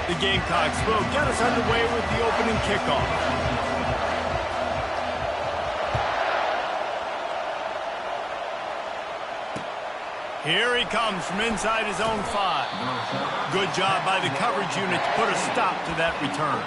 The Gamecocks will get us underway with the opening kickoff. Here he comes from inside his own 5. Good job by the coverage unit to put a stop to that return.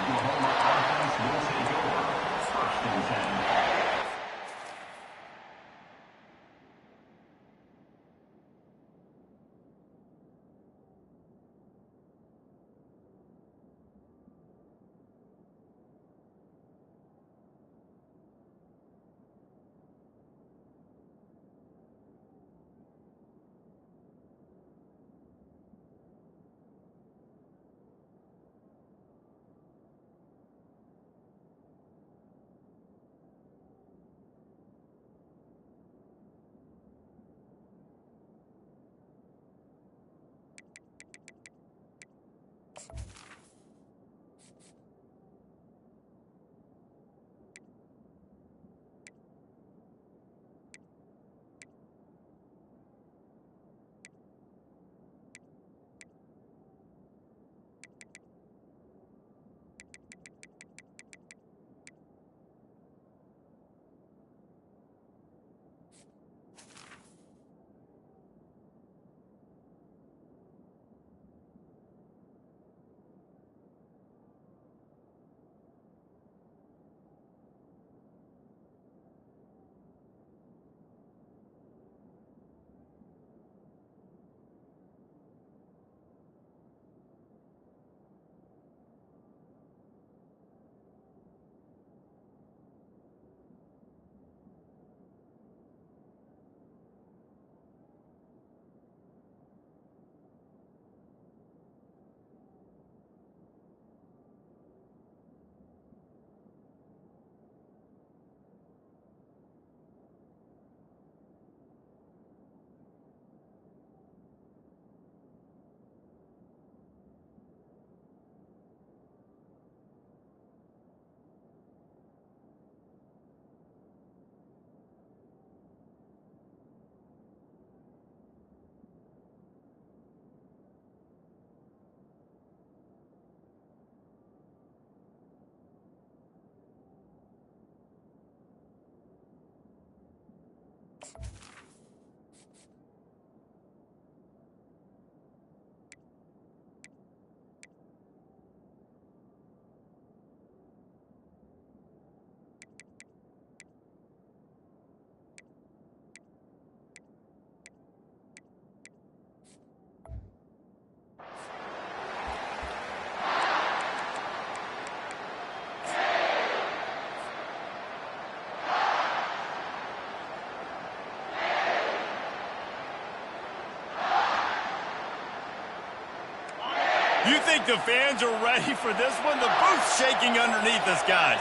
You think the fans are ready for this one? The booth's shaking underneath us, guys.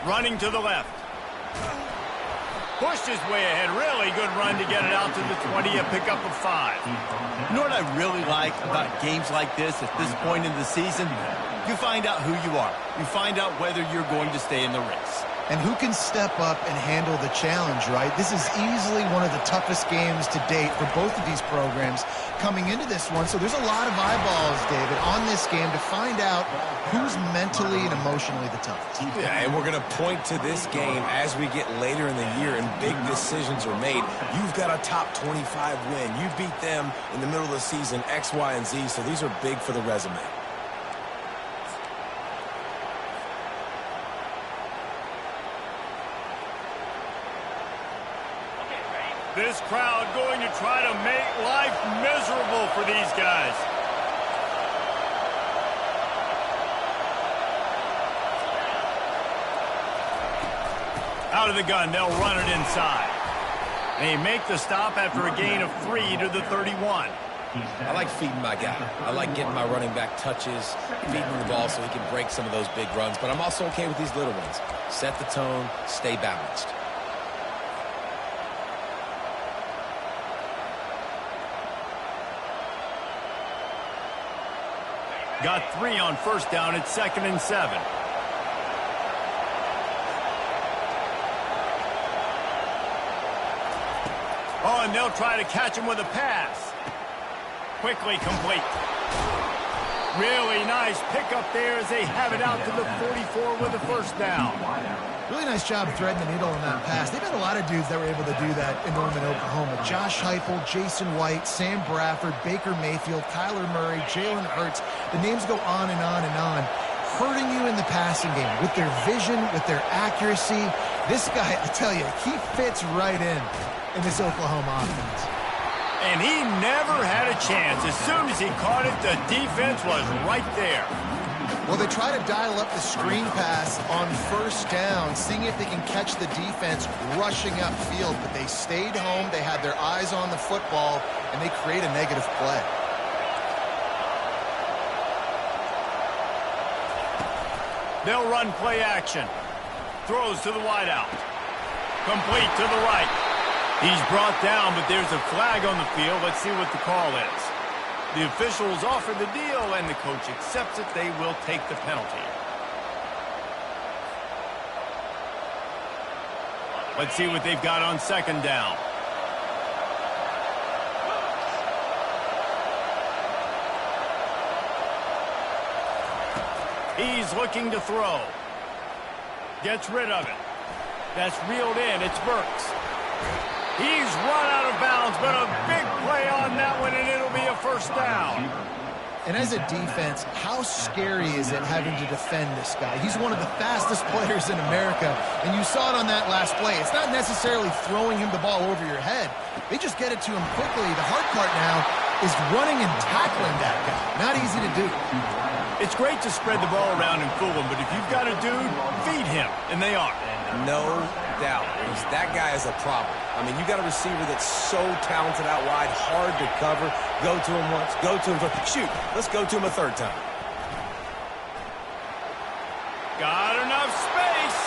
Running to the left. Pushed his way ahead. Really good run to get it out to the 20, a pickup of 5. You know what I really like about games like this at this point in the season? You find out who you are. You find out whether you're going to stay in the race. And who can step up and handle the challenge, right? This is easily one of the toughest games to date for both of these programs coming into this one. So there's a lot of eyeballs, David, on this game to find out who's mentally and emotionally the toughest. Yeah, and we're going to point to this game as we get later in the year and big decisions are made. You've got a top 25 win. You beat them in the middle of the season, X, Y, and Z, so these are big for the resume. This crowd going to try to make life miserable for these guys. Out of the gun, they'll run it inside. They make the stop after a gain of 3 to the 31. I like feeding my guy. I like getting my running back touches, feeding the ball so he can break some of those big runs. But I'm also okay with these little ones. Set the tone, stay balanced. Got 3 on first down. It's 2nd and 7. Oh, and they'll try to catch him with a pass. Quickly complete. Really nice pickup there as they have it out to the 44 with a first down. Really nice job threading the needle on that pass. They've had a lot of dudes that were able to do that in Norman, Oklahoma. Josh Heupel, Jason White, Sam Bradford, Baker Mayfield, Kyler Murray, Jalen Hurts. The names go on and on and on. Hurting you in the passing game with their vision, with their accuracy. This guy, I tell you, he fits right in this Oklahoma offense. And he never had a chance. As soon as he caught it, the defense was right there. Well, they try to dial up the screen pass on first down, seeing if they can catch the defense rushing upfield, but they stayed home, they had their eyes on the football, and they create a negative play. They'll run play action. Throws to the wideout. Complete to the right. He's brought down, but there's a flag on the field. Let's see what the call is. The officials offer the deal, and the coach accepts it. They will take the penalty. Let's see what they've got on second down. He's looking to throw. Gets rid of it. That's reeled in. It's Burks. He's run out of bounds, but a big play on that one, and it'll be a first down. And as a defense, how scary is it having to defend this guy? He's one of the fastest players in America, and you saw it on that last play. It's not necessarily throwing him the ball over your head. They just get it to him quickly. The hard part now is running and tackling that guy. Not easy to do. It's great to spread the ball around and fool him, but if you've got a dude, feed him, and they are. No doubt. That guy is a problem. I mean, you got a receiver that's so talented out wide, hard to cover. Go to him once, go to him twice. Shoot, let's go to him a third time. Got enough space.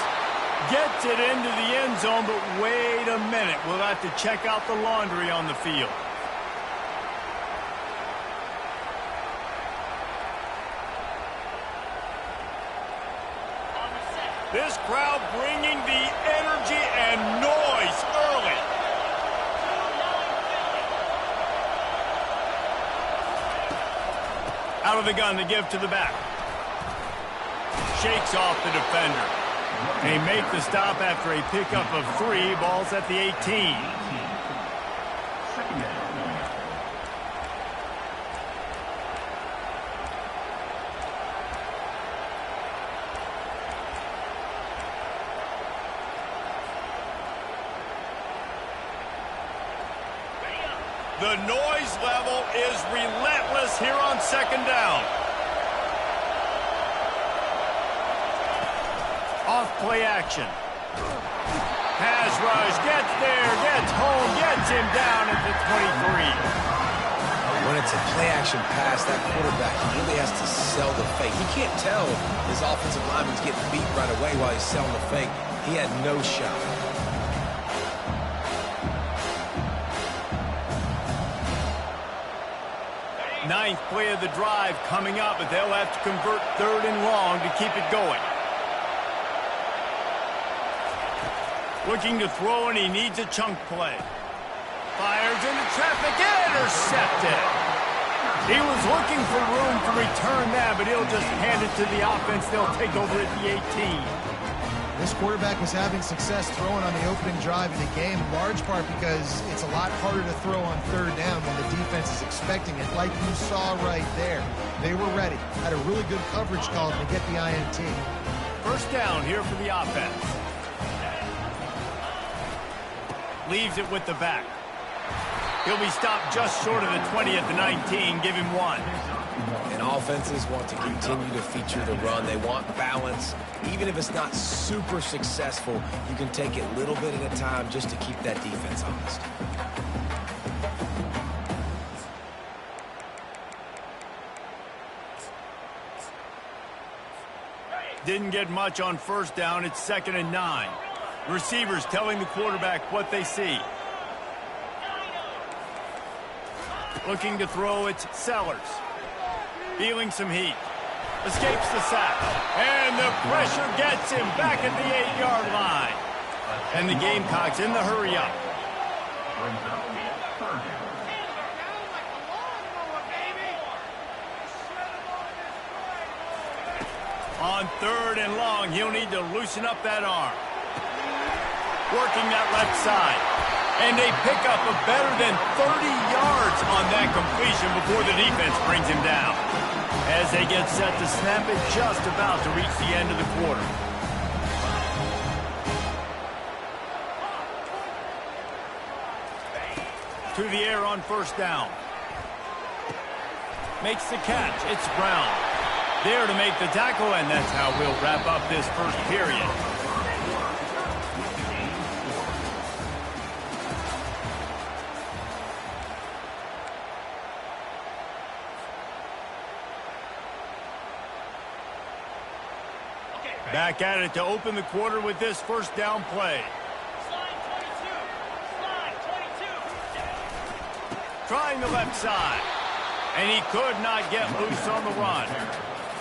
Gets it into the end zone, but wait a minute. We'll have to check out the laundry on the field. This crowd bringing the energy and noise early. Out of the gun to give to the back. Shakes off the defender. They make the stop after a pickup of 3. Ball's at the 18. The noise level is relentless here on second down. Off play action. Pass rush, gets there, gets home, gets him down at the 23. When it's a play action pass, that quarterback, he really has to sell the fake. He can't tell his offensive lineman's getting beat right away while he's selling the fake. He had no shot. Ninth play of the drive coming up, but they'll have to convert 3rd and long to keep it going. Looking to throw, and he needs a chunk play. Fires into traffic, intercepted. He was looking for room to return that, but he'll just hand it to the offense. They'll take over at the 18. This quarterback was having success throwing on the opening drive of the game, in large part because it's a lot harder to throw on 3rd down when the defense is expecting it, like you saw right there. They were ready. Had a really good coverage call to get the INT. First down here for the offense. Leaves it with the back. He'll be stopped just short of the 20 at the 19. Give him 1. And offenses want to continue to feature the run. They want balance. Even if it's not super successful, you can take it a little bit at a time just to keep that defense honest. Didn't get much on first down. It's 2nd and 9. Receivers telling the quarterback what they see. Looking to throw, it's Sellers. Feeling some heat. Escapes the sack. And the pressure gets him back at the 8-yard line. And the Gamecocks in the hurry up. On 3rd and long, he'll need to loosen up that arm. Working that left side. And they pick up a better than 30 yards on that completion before the defense brings him down. As they get set to snap it, just about to reach the end of the quarter. To the air on 1st down. Makes the catch. It's Brown. There to make the tackle, and that's how we'll wrap up this first period. Back at it to open the quarter with this 1st down play. Trying the left side. And he could not get loose on the run.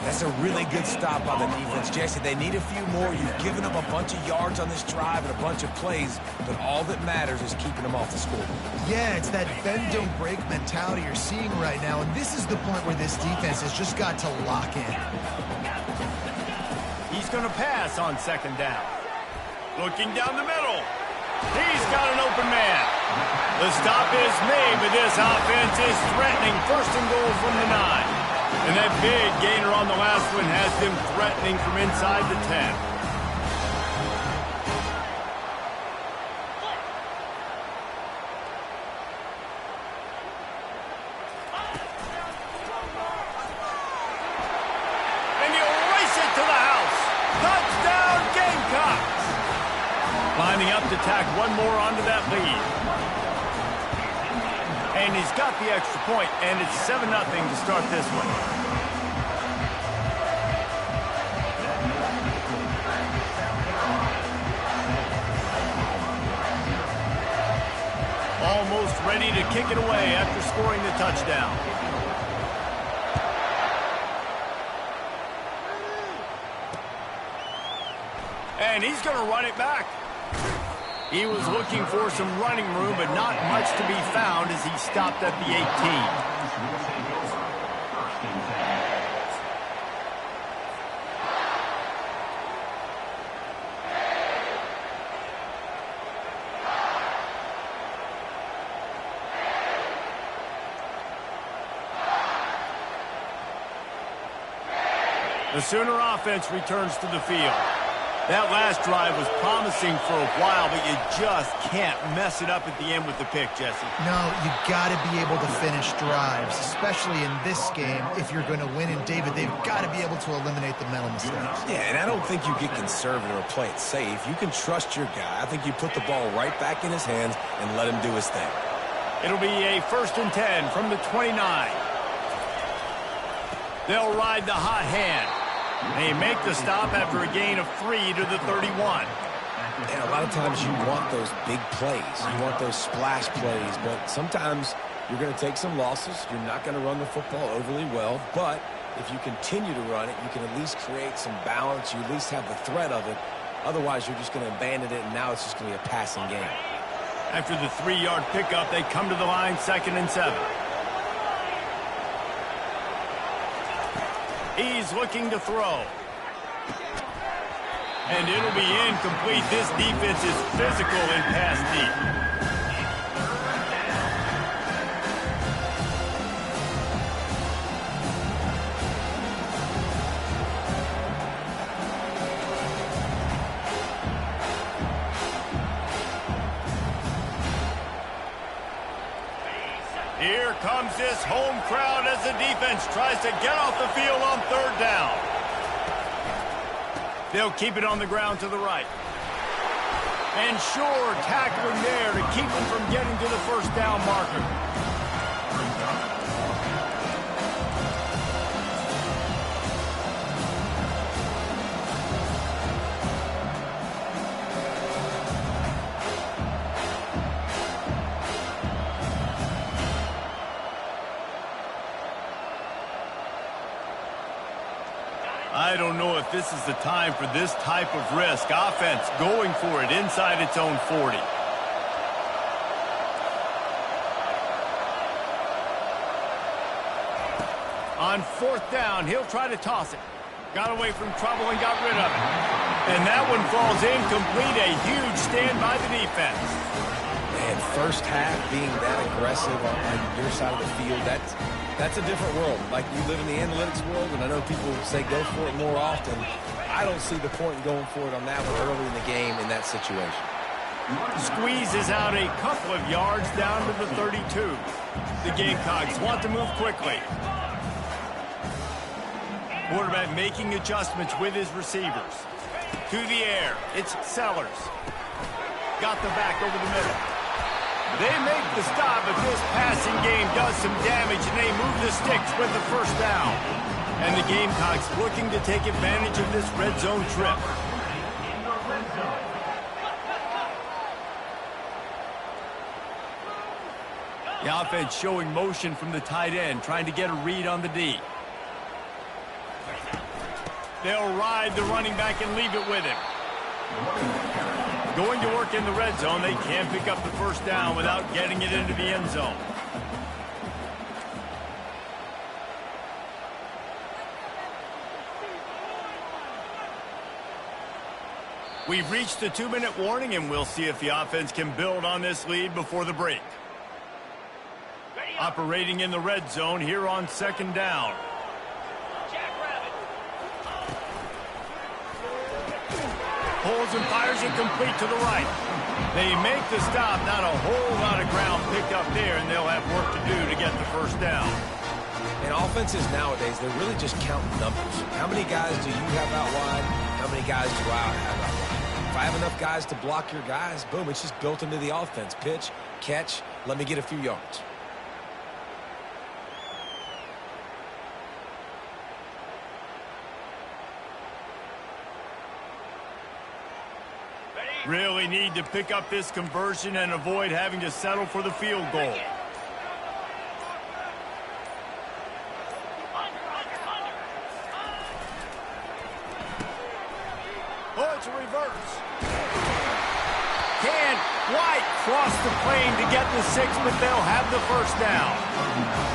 That's a really good stop by the defense. Jesse, they need a few more. You've given them a bunch of yards on this drive and a bunch of plays, but all that matters is keeping them off the scoreboard. Yeah, it's that bend, don't break mentality you're seeing right now, and this is the point where this defense has just got to lock in. He's going to pass on 2nd down. Looking down the middle. He's got an open man. The stop is made, but this offense is threatening 1st and goal from the 9. And that big gainer on the last one has them threatening from inside the 10. And he'll race it to the house. Touchdown, Gamecocks! Lining up to tack one more onto that lead. And he's got the extra point, and it's 7-0 to start this one. Almost ready to kick it away after scoring the touchdown. And he's going to run it back. He was looking for some running room, but not much to be found as he stopped at the 18. The Sooner offense returns to the field. That last drive was promising for a while, but you just can't mess it up at the end with the pick, Jesse. No, you got to be able to finish drives, especially in this game. If you're going to win, and David, they've got to be able to eliminate the mental mistakes. Yeah, and I don't think you get conservative or play it safe. You can trust your guy. I think you put the ball right back in his hands and let him do his thing. It'll be a 1st and 10 from the 29. They'll ride the hot hand. They make the stop after a gain of 3 to the 31. And a lot of times you want those big plays. You want those splash plays, but sometimes you're going to take some losses. You're not going to run the football overly well, but if you continue to run it, you can at least create some balance. You at least have the threat of it. Otherwise, you're just going to abandon it, and now it's just going to be a passing game. After the 3-yard pickup, they come to the line 2nd and 7. He's looking to throw. And it'll be incomplete. This defense is physical and pass deep. Here comes this home crowd as the defense tries to get off the field on 3rd down. They'll keep it on the ground to the right. And sure, tackling there to keep them from getting to the 1st down marker. I don't know if this is the time for this type of risk. Offense going for it inside its own 40. On 4th down, he'll try to toss it. Got away from trouble and got rid of it. And that one falls incomplete. A huge stand by the defense. Man, first half being that aggressive on your side of the field, that's a different world. Like, you live in the analytics world, and I know people say go for it more often. I don't see the point in going for it on that one early in the game in that situation. Squeezes out a couple of yards down to the 32. The Gamecocks want to move quickly. Quarterback making adjustments with his receivers. To the air, it's Sellers. Got the back over the middle. They make the stop, but this passing game does some damage, and they move the sticks with the first down. And the Gamecocks looking to take advantage of this red zone trip. The offense showing motion from the tight end, trying to get a read on the D. They'll ride the running back and leave it with him. Going to work in the red zone. They can't pick up the first down without getting it into the end zone. We've reached the 2-minute warning, and we'll see if the offense can build on this lead before the break. Operating in the red zone here on second down. Pulls and fires it complete to the right. They make the stop. Not a whole lot of ground picked up there, and they'll have work to do to get the first down. And offenses nowadays, they're really just counting numbers. How many guys do you have out wide? How many guys do I have out wide? If I have enough guys to block your guys, boom, it's just built into the offense. Pitch, catch, let me get a few yards. Really need to pick up this conversion and avoid having to settle for the field goal. Oh, it's a reverse. Can White cross the plane to get the 6, but they'll have the first down.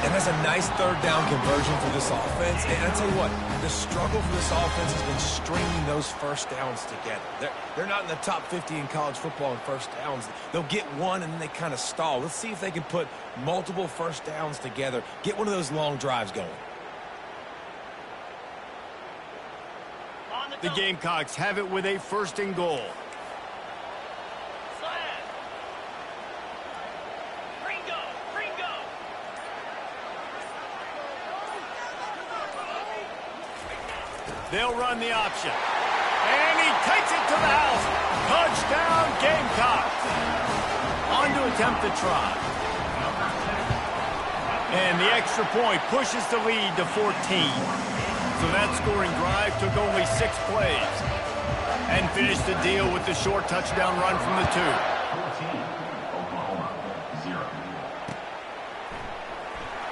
And that's a nice third down conversion for this offense. And I tell you what, the struggle for this offense has been stringing those first downs together. They're not in the top 50 in college football in first downs. They'll get one and then they kind of stall. Let's see if they can put multiple first downs together, get one of those long drives going. The Gamecocks have it with a 1st and goal. They'll run the option. And he takes it to the house. Touchdown, Gamecocks. On to attempt the try. And the extra point pushes the lead to 14. So that scoring drive took only 6 plays. And finished the deal with the short touchdown run from the 2.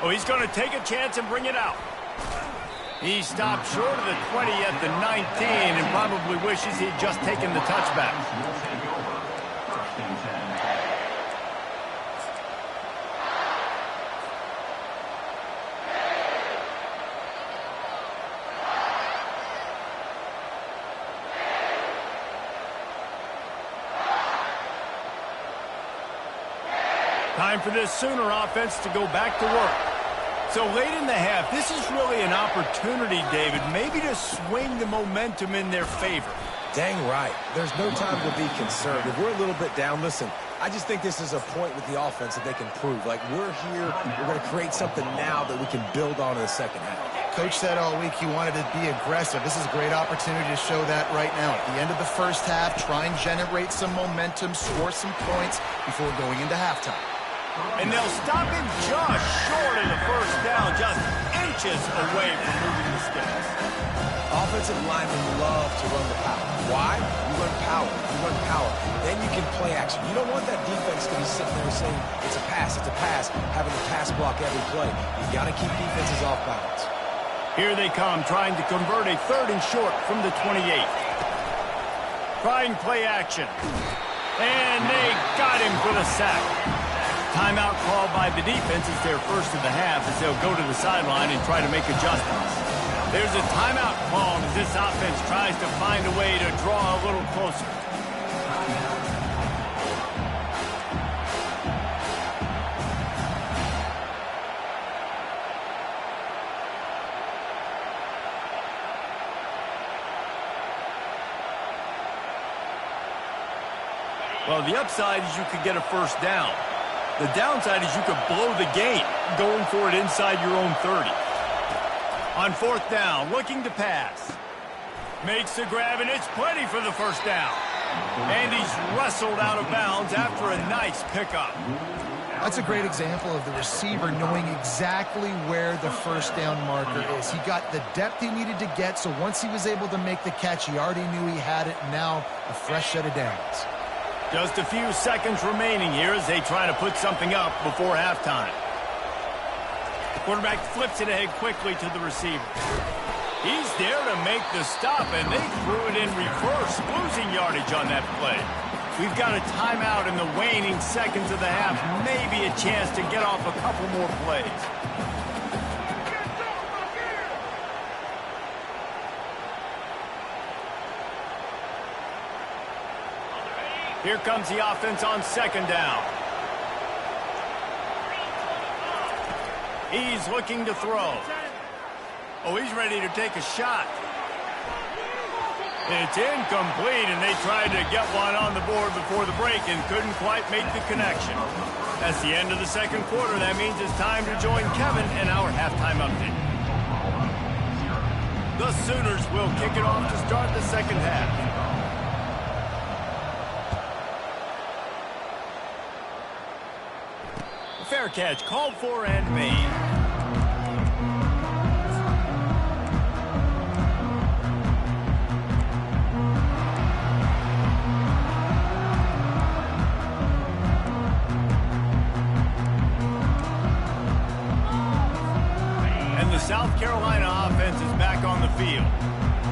Oh, he's going to take a chance and bring it out. He stopped short of the 20 at the 19 and probably wishes he'd just taken the touchback. Time for this Sooner offense to go back to work. So late in the half, this is really an opportunity, David, maybe to swing the momentum in their favor. Dang right. There's no time to be concerned. If we're a little bit down, listen, I just think this is a point with the offense that they can prove. Like, we're here, we're going to create something now that we can build on in the second half. Coach said all week he wanted to be aggressive. This is a great opportunity to show that right now. At the end of the first half, try and generate some momentum, score some points before going into halftime. And they'll stop him just short of the first down, just inches away from moving the sticks. Offensive linemen love to run the power. Why? You run power. You run power. Then you can play action. You don't want that defense to be sitting there saying, it's a pass, having to pass block every play. You've got to keep defenses off balance. Here they come, trying to convert a 3rd and short from the 28. Trying play action. And they got him for the sack. Timeout called by the defense is their first of the half as they'll go to the sideline and try to make adjustments. There's a timeout called as this offense tries to find a way to draw a little closer. Well, the upside is you could get a first down. The downside is you could blow the game going for it inside your own 30. On fourth down, looking to pass. Makes the grab, and it's plenty for the first down. And he's wrestled out of bounds after a nice pickup. That's a great example of the receiver knowing exactly where the first down marker is. He got the depth he needed to get, so once he was able to make the catch, he already knew he had it. Now a fresh set of downs. Just a few seconds remaining here as they try to put something up before halftime. Quarterback flips it ahead quickly to the receiver. He's there to make the stop, and they threw it in reverse, losing yardage on that play. We've got a timeout in the waning seconds of the half, maybe a chance to get off a couple more plays. Here comes the offense on second down. He's looking to throw. Oh, he's ready to take a shot. It's incomplete, and they tried to get one on the board before the break and couldn't quite make the connection. That's the end of the second quarter. That means it's time to join Kevin in our halftime update. The Sooners will kick it off to start the second half. Fair catch called for and made. And the South Carolina offense is back on the field.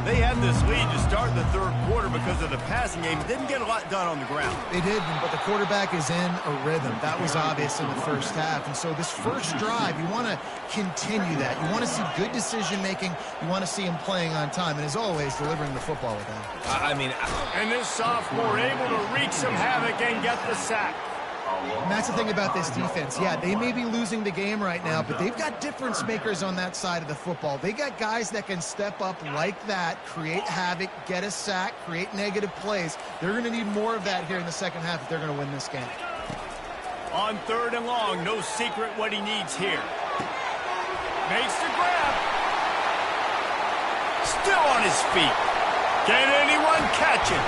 They had this lead to start the third quarter because of the passing game. Didn't get a lot done on the ground. They did, but the quarterback is in a rhythm. That was obvious in the first half. And so this first drive, you want to continue that. You want to see good decision-making. You want to see him playing on time. And as always, delivering the football with that. And this sophomore able to wreak some havoc and get the sack. And that's the thing about this defense. Yeah, they may be losing the game right now, but they've got difference makers on that side of the football. They got guys that can step up like that, create havoc, get a sack, create negative plays. They're going to need more of that here in the second half if they're going to win this game. On third and long, no secret what he needs here. Makes the grab. Still on his feet. Can anyone catch him?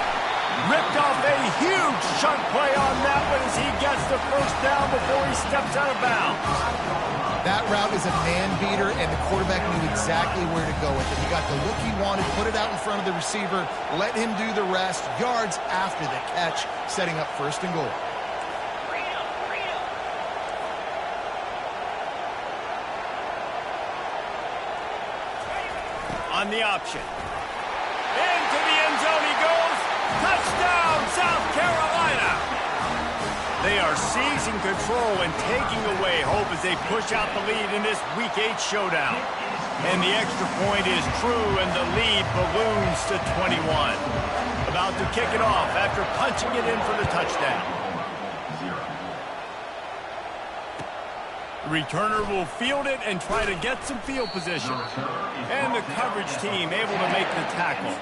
Ripped off a huge chunk play on that one as he gets the first down before he steps out of bounds. That route is a man beater, and the quarterback knew exactly where to go with it. He got the look he wanted, put it out in front of the receiver, let him do the rest, yards after the catch, setting up first and goal. On the option. Into the end zone he goes. Touchdown, South Carolina! They are seizing control and taking away hope as they push out the lead in this Week 8 showdown. And the extra point is true, and the lead balloons to 21. About to kick it off after punching it in for the touchdown. The returner will field it and try to get some field position. And the coverage team able to make the tackle.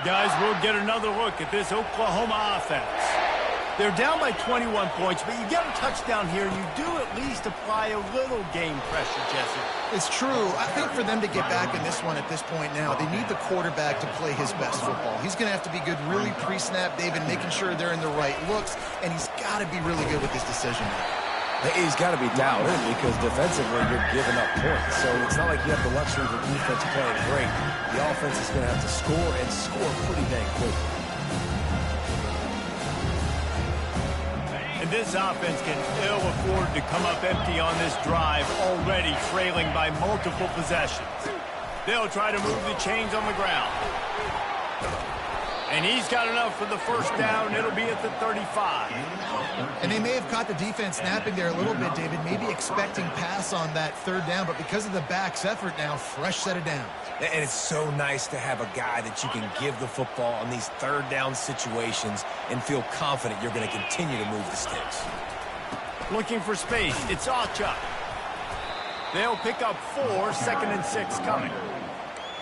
Guys, we'll get another look at this Oklahoma offense. They're down by 21 points, but you get a touchdown here, and you do at least apply a little game pressure, Jesse. It's true. I think for them to get back in this one at this point now, they need the quarterback to play his best football. He's going to have to be good really pre-snap, David, making sure they're in the right looks, and he's got to be really good with his decision. He's got to be dialed in because defensively you're giving up points. So it's not like you have the luxury of the defense playing great. The offense is going to have to score and score pretty dang quick. And this offense can ill afford to come up empty on this drive, already trailing by multiple possessions. They'll try to move the chains on the ground. And he's got enough for the first down. It'll be at the 35. And they may have caught the defense napping there a little bit, David, maybe expecting pass on that third down, but because of the back's effort now, fresh set of downs. And it's so nice to have a guy that you can give the football on these third down situations and feel confident you're going to continue to move the sticks. Looking for space. It's Achuk. They'll pick up 4, 2nd and 6 coming.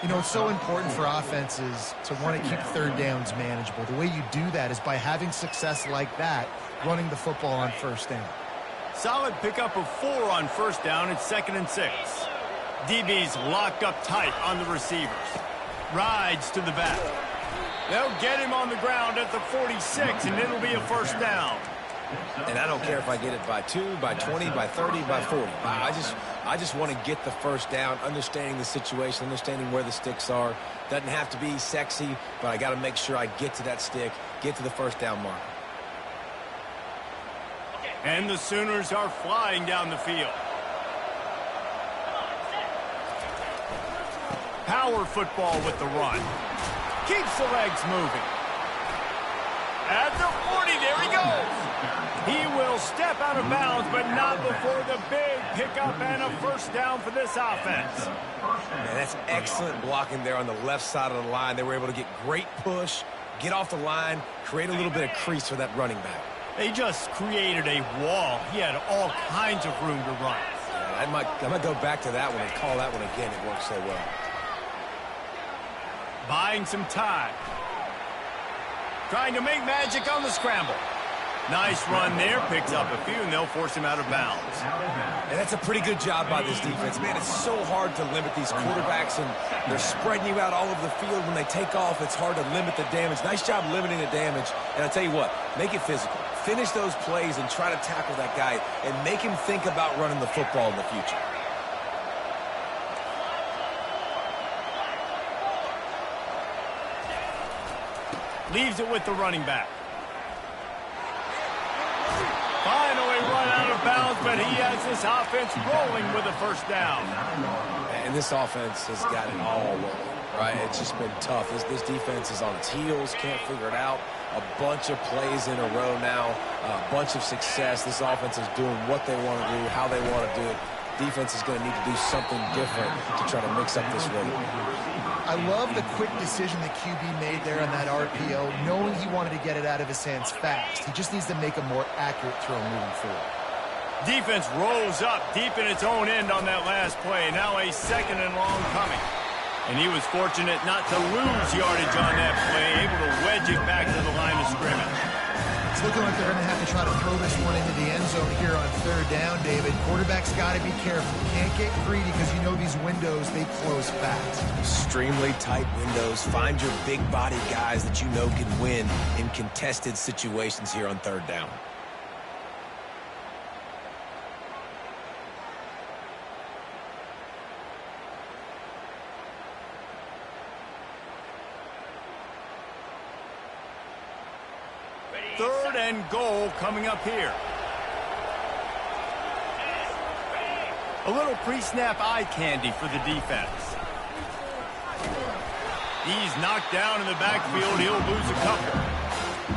You know, it's so important for offenses to want to keep third downs manageable. The way you do that is by having success like that, running the football on first down. Solid pickup of 4 on first down. It's 2nd and 6. DB's locked up tight on the receivers. Rides to the back. They'll get him on the ground at the 46, and it'll be a first down. And I don't care if I get it by 2, by 20, by 30, by 40. I just want to get the first down, understanding the situation, understanding where the sticks are. Doesn't have to be sexy, but I got to make sure I get to that stick, get to the first down mark. And the Sooners are flying down the field. Power football with the run. Keeps the legs moving. At the 40, there he goes. He will step out of bounds, but not before the big pickup and a first down for this offense. Man, that's excellent blocking there on the left side of the line. They were able to get great push, get off the line, create a little bit of crease for that running back. They just created a wall. He had all kinds of room to run. Yeah, I might go back to that one and call that one again. It worked so well. Buying some time. Trying to make magic on the scramble. Nice run there. Picks up a few, and they'll force him out of bounds. And that's a pretty good job by this defense. Man, it's so hard to limit these quarterbacks, and they're spreading you out all over the field. When they take off, it's hard to limit the damage. Nice job limiting the damage. And I'll tell you what, make it physical. Finish those plays and try to tackle that guy and make him think about running the football in the future. Leaves it with the running back. Finally run out of bounds, but he has this offense rolling with a first down. And this offense has got it all rolling, right? It's just been tough. This defense is on its heels, can't figure it out. A bunch of plays in a row now, a bunch of success. This offense is doing what they want to do, how they want to do it. Defense is going to need to do something different to try to mix up this rhythm. I love the quick decision that QB made there on that RPO, knowing he wanted to get it out of his hands fast. He just needs to make a more accurate throw moving forward. Defense rolls up deep in its own end on that last play. Now a 2nd and long coming. And he was fortunate not to lose yardage on that play, able to wedge it back to the line of scrimmage. It's looking like they're going to have to try to throw this one into the end zone here on third down, David. Quarterback's got to be careful. Can't get greedy because you know these windows, they close fast. Extremely tight windows. Find your big body guys that you know can win in contested situations here on third down. Third and goal coming up here. A little pre-snap eye candy for the defense. He's knocked down in the backfield. He'll lose a couple.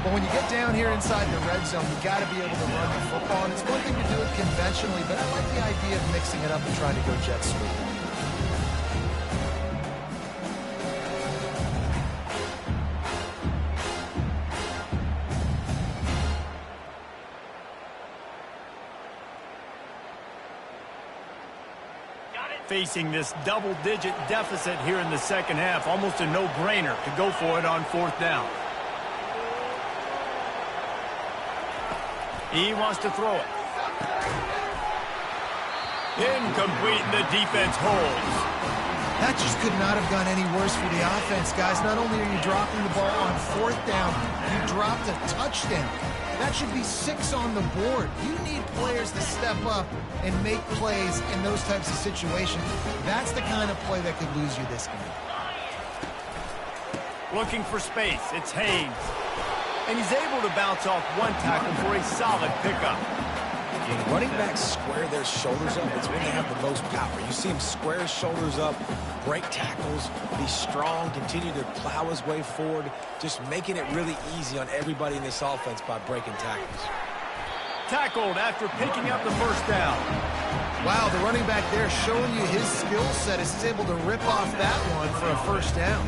But when you get down here inside the red zone, you got to be able to run the football. And it's one thing to do it conventionally, but I like the idea of mixing it up and trying to go jet sweep. Facing this double-digit deficit here in the second half. Almost a no-brainer to go for it on fourth down. He wants to throw it. Incomplete, and the defense holds. That just could not have gone any worse for the offense, guys. Not only are you dropping the ball on fourth down, you dropped a touchdown. That should be 6 on the board. You need players to step up and make plays in those types of situations. That's the kind of play that could lose you this game. Looking for space. It's Haynes. and he's able to bounce off one tackle for a solid pickup. When running backs square their shoulders up, it's when they have the most power. You see him square his shoulders up, break tackles, be strong, continue to plow his way forward, just making it really easy on everybody in this offense by breaking tackles. Tackled after picking up the first down. Wow, the running back there showing you his skill set is able to rip off that one for a first down.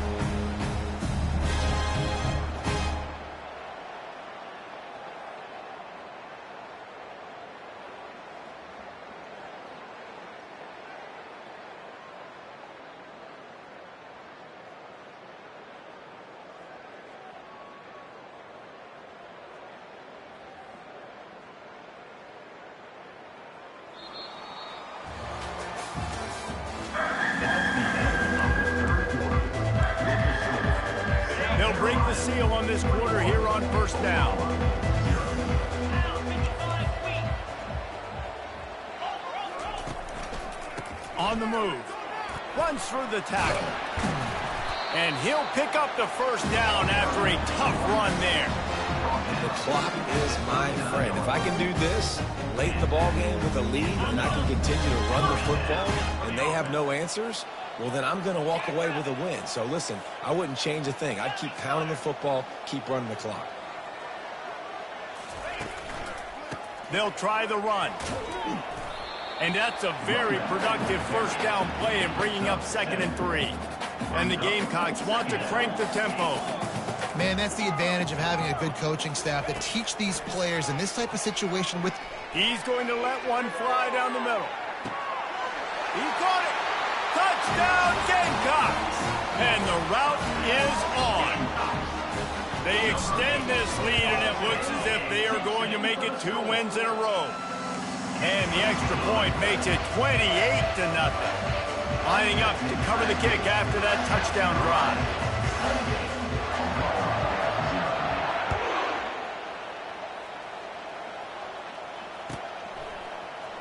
They'll break the seal on this quarter here on first down. On the move. Runs through the tackle. And he'll pick up the first down after a tough run there. The clock is my friend. If I can do this late in the ball game with a lead and I can continue to run the football and they have no answers, well, then I'm going to walk away with a win. So, listen, I wouldn't change a thing. I'd keep pounding the football, keep running the clock. They'll try the run. And that's a very productive first down play in bringing up 2nd and 3. And the Gamecocks want to crank the tempo. Man, that's the advantage of having a good coaching staff that teach these players in this type of situation with... He's going to let one fly down the middle. He caught it. Touchdown, Gamecocks! And the route is on. They extend this lead, and it looks as if they are going to make it 2 wins in a row. And the extra point makes it 28-0. Lining up to cover the kick after that touchdown drive.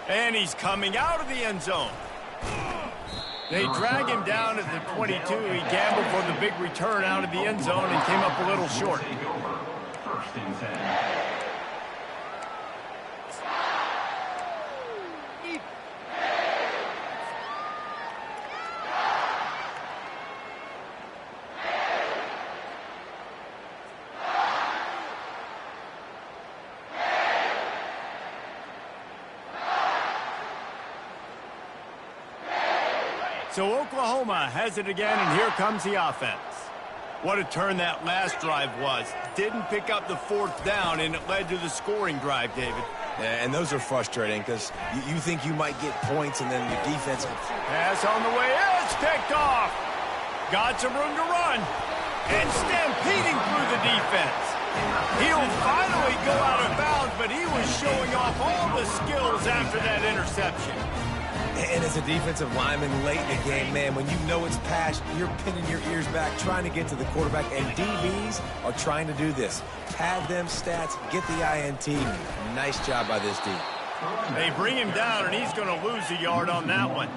And he's coming out of the end zone. They drag him down at the 22. He gambled for the big return out of the end zone and came up a little short. First and 10. So Oklahoma has it again, and here comes the offense. What a turn that last drive was. Didn't pick up the 4th down, and it led to the scoring drive, David. Yeah, and those are frustrating because you think you might get points, and then the defense... Pass on the way. It's picked off. Got some room to run. And stampeding through the defense. He'll finally go out of bounds, but he was showing off all the skills after that interception. And as a defensive lineman late in the game, man, when you know it's passed, you're pinning your ears back, trying to get to the quarterback, and DBs are trying to do this. Pad them stats, get the INT. Nice job by this D. They bring him down, and he's going to lose a yard on that one.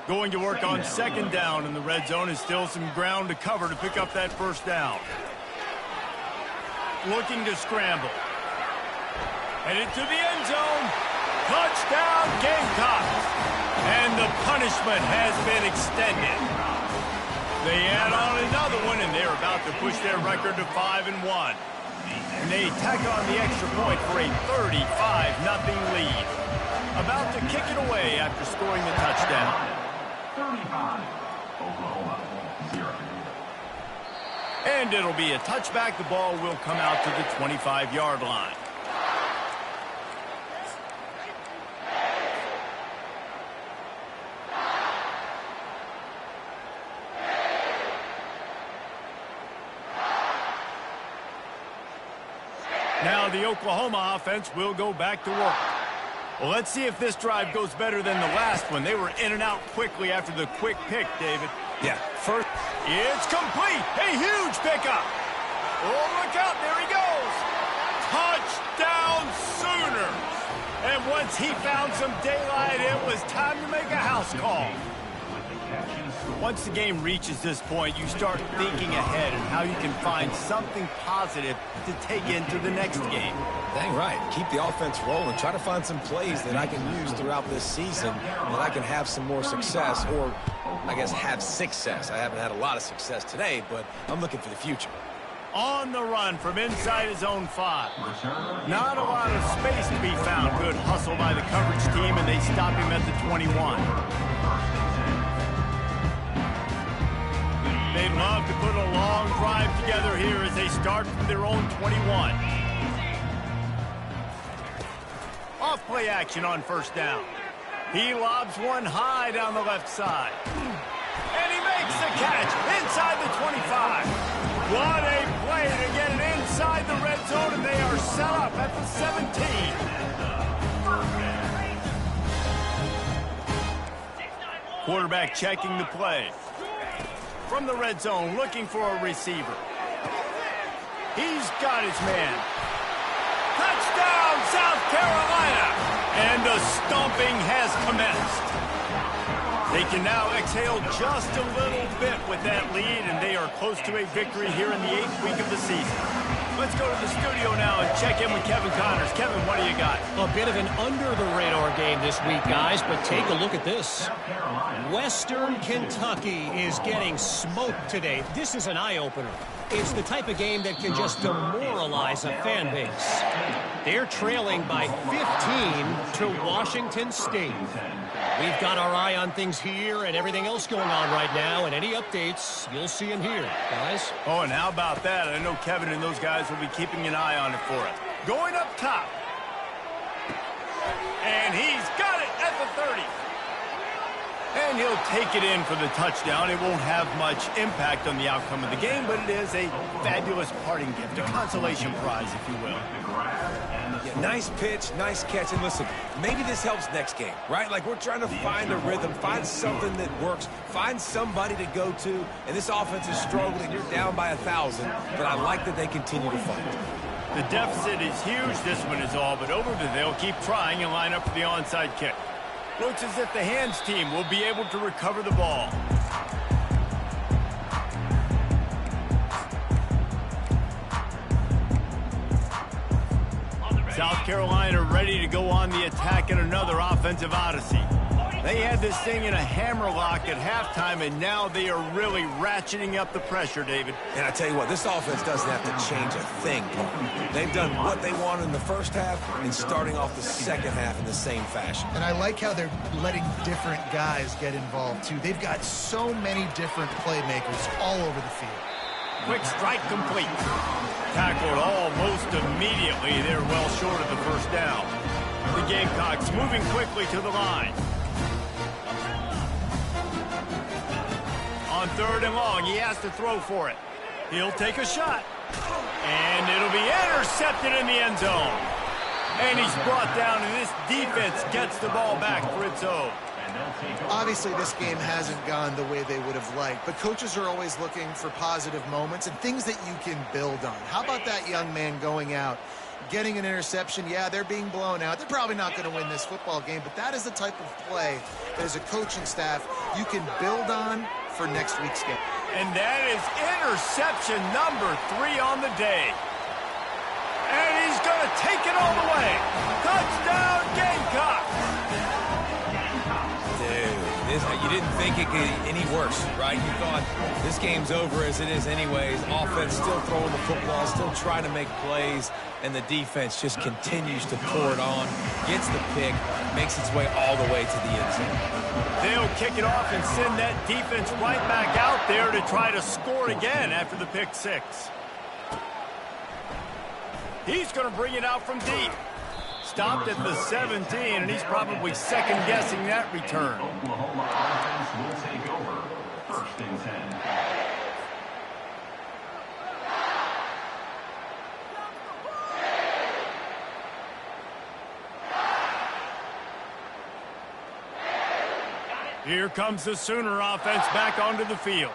Going to work on 2nd down in the red zone, and still some ground to cover to pick up that first down. Looking to scramble. Headed to the end zone. Touchdown, Gamecocks. And the punishment has been extended. They add on another one, and they're about to push their record to 5-1. And they tack on the extra point for a 35-0 lead. About to kick it away after scoring the touchdown. 35, Oklahoma, 0. And it'll be a touchback. The ball will come out to the 25-yard line. Now the Oklahoma offense will go back to work. Well, let's see if this drive goes better than the last one. They were in and out quickly after the quick pick, David. Yeah, first. It's complete. A huge pickup. Oh, look out. There he goes. Touchdown Sooners. And once he found some daylight, it was time to make a house call. With the catch Once the game reaches this point, you start thinking ahead and how you can find something positive to take into the next game. Dang right. Keep the offense rolling. Try to find some plays that I can use throughout this season that I can have some more success, or I guess have success. I haven't had a lot of success today, but I'm looking for the future. On the run from inside his own 5. Not a lot of space to be found. Good hustle by the coverage team, and they stop him at the 21. They'd love to put a long drive together here as they start from their own 21. Off play action on first down. He lobs one high down the left side. And he makes the catch inside the 25. What a play to get it inside the red zone, and they are set up at the 17. Quarterback checking the play. From the red zone, looking for a receiver. He's got his man. Touchdown, South Carolina! And the stomping has commenced. They can now exhale just a little bit with that lead, and they are close to a victory here in the 8th week of the season. Let's go to the studio now and check in with Kevin Connors. Kevin, what do you got? A bit of an under-the-radar game this week, guys, but take a look at this. Western Kentucky is getting smoked today. This is an eye-opener. It's the type of game that can just demoralize a fan base. They're trailing by 15 to Washington State. We've got our eye on things here and everything else going on right now, and any updates you'll see in here, guys. Oh, and how about that? I know Kevin and those guys will be keeping an eye on it for us. Going up top. And he's got it at the 30. And he'll take it in for the touchdown. It won't have much impact on the outcome of the game, but it is a fabulous parting gift, a consolation prize, if you will. Yeah, nice pitch, nice catch. And listen, maybe this helps next game, right? Like, we're trying to find a rhythm, find something that works, find somebody to go to. And this offense is struggling. You're down by 1,000, but I like that they continue to fight. The deficit is huge. This one is all but over, but they'll keep trying and line up for the onside kick. Looks as if the hands team will be able to recover the ball. South Carolina ready to go on the attack in another offensive odyssey. They had this thing in a hammerlock at halftime, and now they are really ratcheting up the pressure, David. And I tell you what, this offense doesn't have to change a thing. They've done what they wanted in the first half and starting off the second half in the same fashion. And I like how they're letting different guys get involved, too. They've got so many different playmakers all over the field. Quick strike complete. Tackled almost immediately. They're well short of the first down. The Gamecocks moving quickly to the line. On 3rd and long, he has to throw for it. He'll take a shot. And it'll be intercepted in the end zone. And he's brought down, and this defense gets the ball back for its own. Obviously, this game hasn't gone the way they would have liked, but coaches are always looking for positive moments and things that you can build on. How about that young man going out, getting an interception? Yeah, they're being blown out. They're probably not going to win this football game, but that is the type of play that as a coaching staff you can build on for next week's game. And that is interception number 3 on the day. And he's going to take it all the way. Touchdown, Gamecocks! You didn't think it could get any worse, right? You thought this game's over as it is anyways. Offense still throwing the football, still trying to make plays, and the defense just continues to pour it on, gets the pick, makes its way all the way to the end zone. They'll kick it off and send that defense right back out there to try to score again after the pick 6. He's going to bring it out from deep. Stopped at the 17, and he's probably second-guessing that return. Oklahoma offense will take over. 1st and 10. Here comes the Sooner offense back onto the field.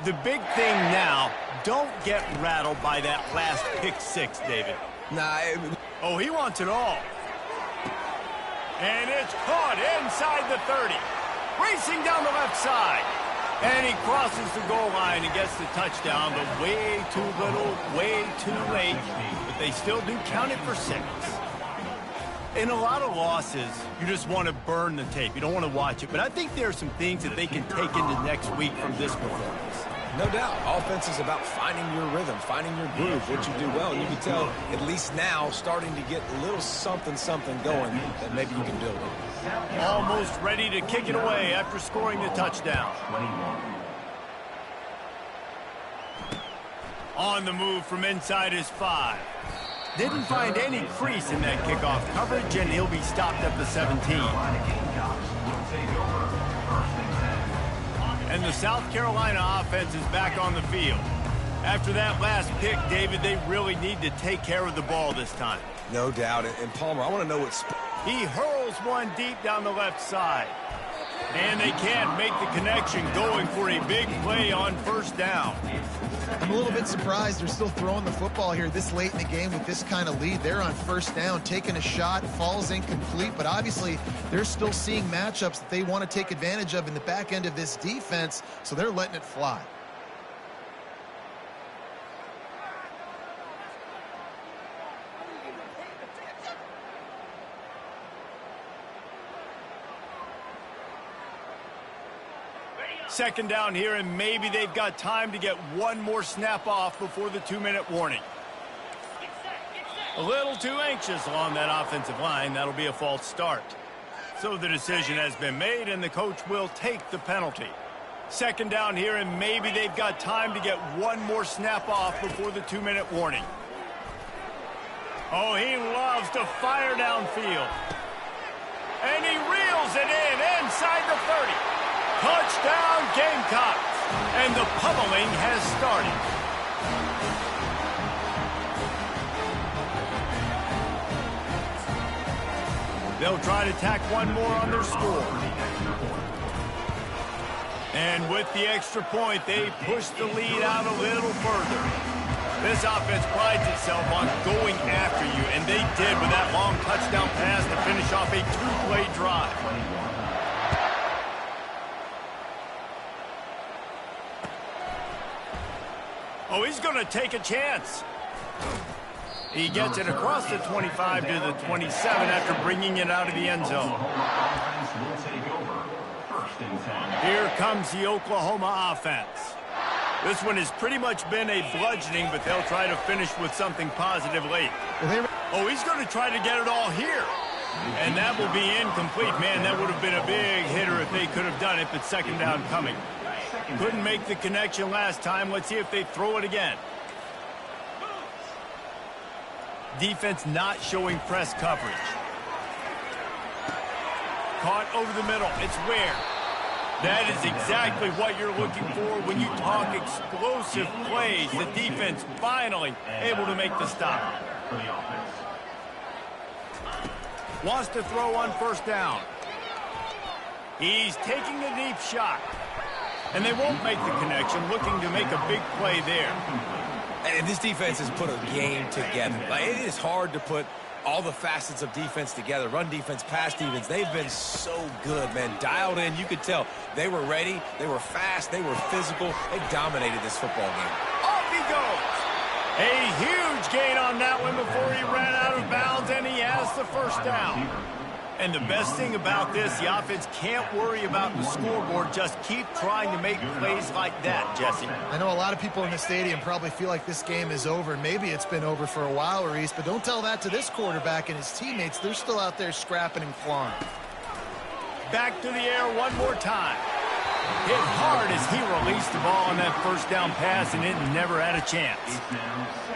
The big thing now, don't get rattled by that last pick 6, David. Oh, he wants it all. And it's caught inside the 30. Racing down the left side. And he crosses the goal line and gets the touchdown, but way too little, way too late. But they still do count it for 6. In a lot of losses, you just want to burn the tape. You don't want to watch it. But I think there are some things that they can take into next week from this performance. No doubt. Offense is about finding your rhythm, finding your groove, what you do well. And you can tell, at least now, starting to get a little something going that maybe you can build on. Almost ready to kick it away after scoring the touchdown. On the move from inside his 5. Didn't find any crease in that kickoff coverage, and he'll be stopped at the 17. And the South Carolina offense is back on the field. After that last pick, David, they really need to take care of the ball this time. No doubt. And Palmer, I want to know what's... He hurls one deep down the left side. And they can't make the connection, going for a big play on first down. I'm a little bit surprised they're still throwing the football here this late in the game with this kind of lead. They're on first down, taking a shot, falls incomplete, but obviously they're still seeing matchups that they want to take advantage of in the back end of this defense, so they're letting it fly. Second down here, and maybe they've got time to get one more snap off before the 2-minute warning. A little too anxious along that offensive line. That'll be a false start. So the decision has been made, and the coach will take the penalty. Second down here, and maybe they've got time to get one more snap off before the 2-minute warning. Oh, he loves to fire downfield. And he reels it in inside the 30. Touchdown, Gamecocks. And the pummeling has started. They'll try to tack one more on their score. And with the extra point, they push the lead out a little further. This offense prides itself on going after you, and they did with that long touchdown pass to finish off a 2-play drive. Oh, he's going to take a chance. He gets it across the 25 to the 27 after bringing it out of the end zone. Here comes the Oklahoma offense. This one has pretty much been a bludgeoning, but they'll try to finish with something positive late. Oh, he's going to try to get it all here. And that will be incomplete. Man, that would have been a big hitter if they could have done it, but second down coming. Couldn't make the connection last time. Let's see if they throw it again. Defense not showing press coverage. Caught over the middle. It's Ware. That is exactly what you're looking for when you talk explosive plays. The defense finally able to make the stop. Wants to throw on first down. He's taking a deep shot. And they won't make the connection, looking to make a big play there. And this defense has put a game together. Like, it is hard to put all the facets of defense together. Run defense, pass defense. They've been so good, man. Dialed in. You could tell they were ready. They were fast. They were physical. They dominated this football game. Off he goes. A huge gain on that one before he ran out of bounds, and he has the first down. And the best thing about this, the offense can't worry about the scoreboard. Just keep trying to make plays like that, Jesse. I know a lot of people in the stadium probably feel like this game is over. Maybe it's been over for a while, Reese, but don't tell that to this quarterback and his teammates. They're still out there scrapping and clawing. Back to the air one more time. Hit hard as he released the ball on that first down pass, and it never had a chance.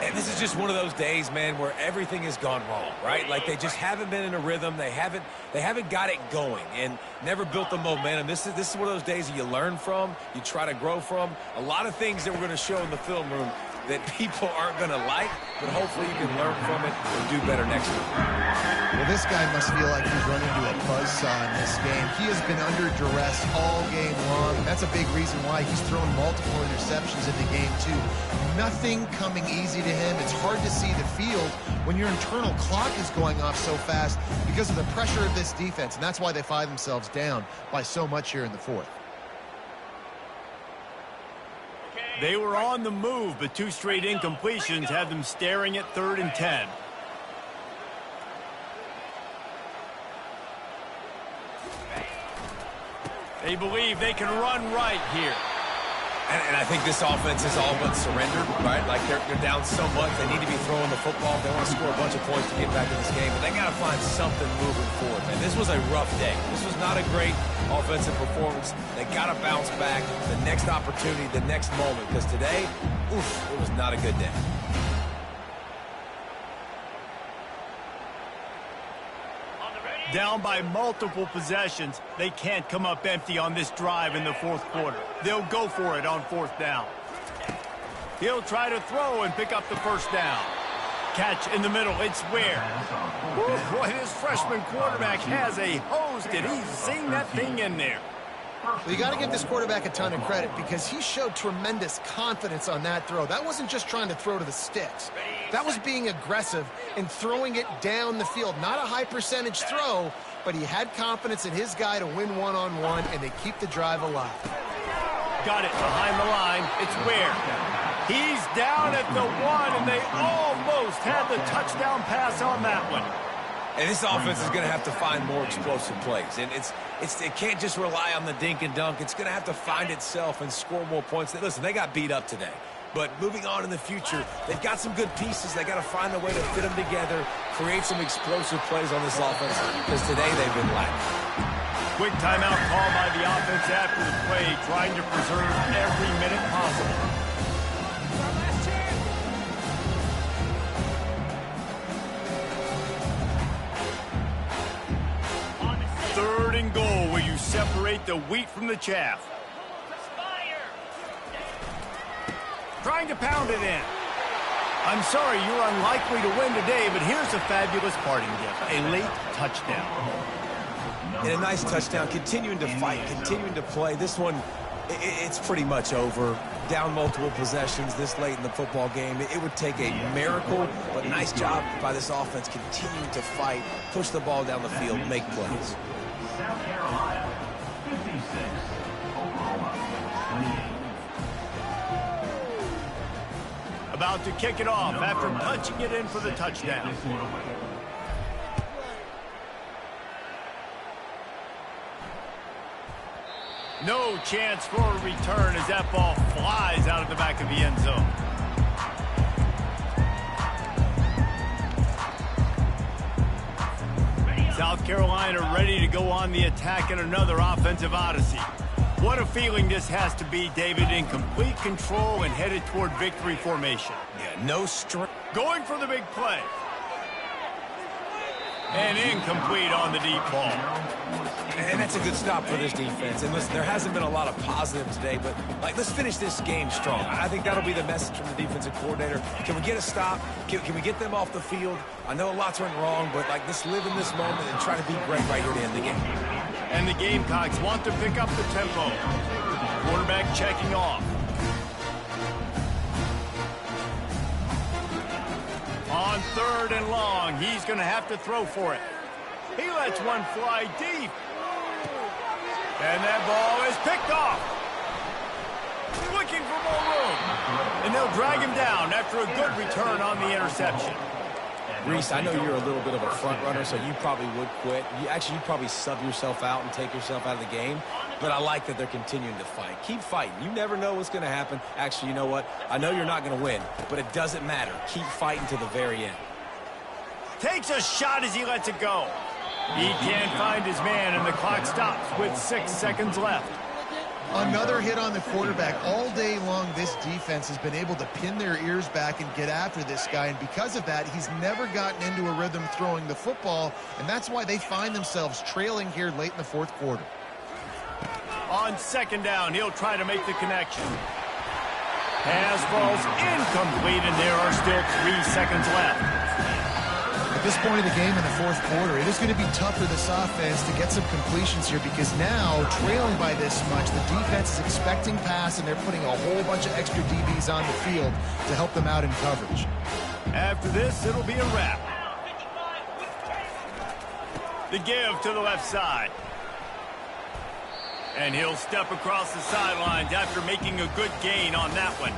And this is just one of those days, man, where everything has gone wrong, right? Like they just haven't been in a rhythm. They haven't got it going and never built the momentum. This is one of those days that you learn from, you try to grow from. A lot of things that we're going to show in the film room that people aren't going to like, but hopefully you can learn from it and do better next week. Well, this guy must feel like he's run into a buzzsaw in this game. He has been under duress all game long. That's a big reason why he's thrown multiple interceptions in the game, too. Nothing coming easy to him. It's hard to see the field when your internal clock is going off so fast because of the pressure of this defense, and that's why they find themselves down by so much here in the fourth. They were on the move, but 2 straight incompletions had them staring at 3rd and 10. They believe they can run right here. And I think this offense is all but surrendered, right? Like they're down so much, they need to be throwing the football. They want to score a bunch of points to get back in this game, but they got to find something moving forward. And this was a rough day. This was not a great offensive performance. They got to bounce back the next opportunity, the next moment, because today, oof, it was not a good day. Down by multiple possessions, they can't come up empty on this drive in the 4th quarter. They'll go for it on 4th down. He'll try to throw and pick up the 1st down. Catch in the middle, it's Ware. Boy, this freshman quarterback has a hose. Did he zing that thing in there? Well, you got to give this quarterback a ton of credit because he showed tremendous confidence on that throw. That wasn't just trying to throw to the sticks. That was being aggressive and throwing it down the field. Not a high percentage throw, but he had confidence in his guy to win one-on-one, and they keep the drive alive. Got it behind the line. It's Ware. He's down at the 1, and they almost had the touchdown pass on that one. And this offense is going to have to find more explosive plays. And it can't just rely on the dink and dunk. It's going to have to find itself and score more points. Listen, they got beat up today. But moving on in the future, they've got some good pieces. They got to find a way to fit them together, create some explosive plays on this offense, because today they've been lacking. Quick timeout call by the offense after the play, trying to preserve every minute possible. Third and goal, where you separate the wheat from the chaff. Trying to pound it in. I'm sorry, you're unlikely to win today, but here's a fabulous parting gift. A late touchdown. And a nice touchdown, continuing to fight, continuing to play. This one, it's pretty much over. Down multiple possessions this late in the football game. It would take a miracle, but nice job by this offense continuing to fight, push the ball down the field, make plays. South Carolina, 56, Oklahoma, 28. About to kick it off after punching it in for the touchdown. No chance for a return as that ball flies out of the back of the end zone. South Carolina ready to go on the attack in another offensive odyssey. What a feeling this has to be, David, in complete control and headed toward victory formation. Yeah, no strength. Going for the big play. And incomplete on the deep ball. And that's a good stop for this defense. And listen, there hasn't been a lot of positive today, but let's finish this game strong. I think that'll be the message from the defensive coordinator. Can we get a stop? Can we get them off the field? I know a lot's went wrong, but let's live in this moment and try to be great right here to end the game. And the Gamecocks want to pick up the tempo. Quarterback checking off. On 3rd and long, he's going to have to throw for it. He lets one fly deep. And that ball is picked off. Looking for more room. And they'll drag him down after a good return on the interception. Reese, I know you're a little bit of a front runner, so you probably would quit. You'd probably sub yourself out and take yourself out of the game. But I like that they're continuing to fight. Keep fighting. You never know what's going to happen. Actually, you know what? I know you're not going to win, but it doesn't matter. Keep fighting to the very end. Takes a shot as he lets it go. He can't find his man, and the clock stops with 6 seconds left. Another hit on the quarterback. All day long, this defense has been able to pin their ears back and get after this guy, and because of that, he's never gotten into a rhythm throwing the football, and that's why they find themselves trailing here late in the 4th quarter. On 2nd down, he'll try to make the connection. Pass falls incomplete, and there are still 3 seconds left. At this point of the game in the 4th quarter, it is going to be tough for this offense to get some completions here because now, trailing by this much, the defense is expecting pass, and they're putting a whole bunch of extra DBs on the field to help them out in coverage. After this, it'll be a wrap. The give to the left side. And he'll step across the sidelines after making a good gain on that one.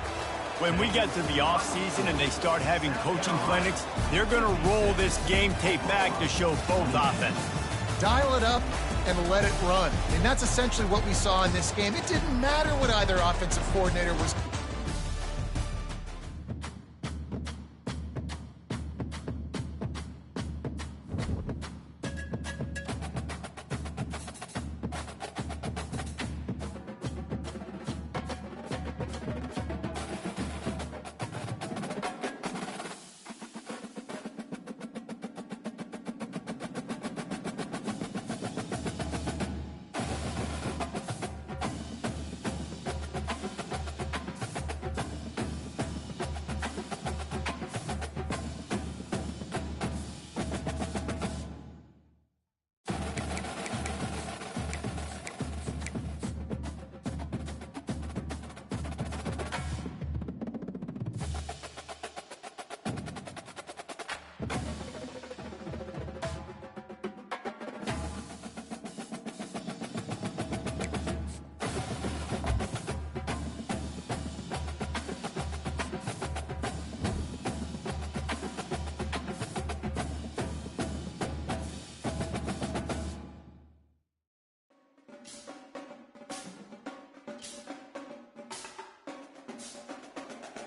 When we get to the offseason and they start having coaching clinics, they're going to roll this game tape back to show both offense. Dial it up and let it run. And that's essentially what we saw in this game. It didn't matter what either offensive coordinator was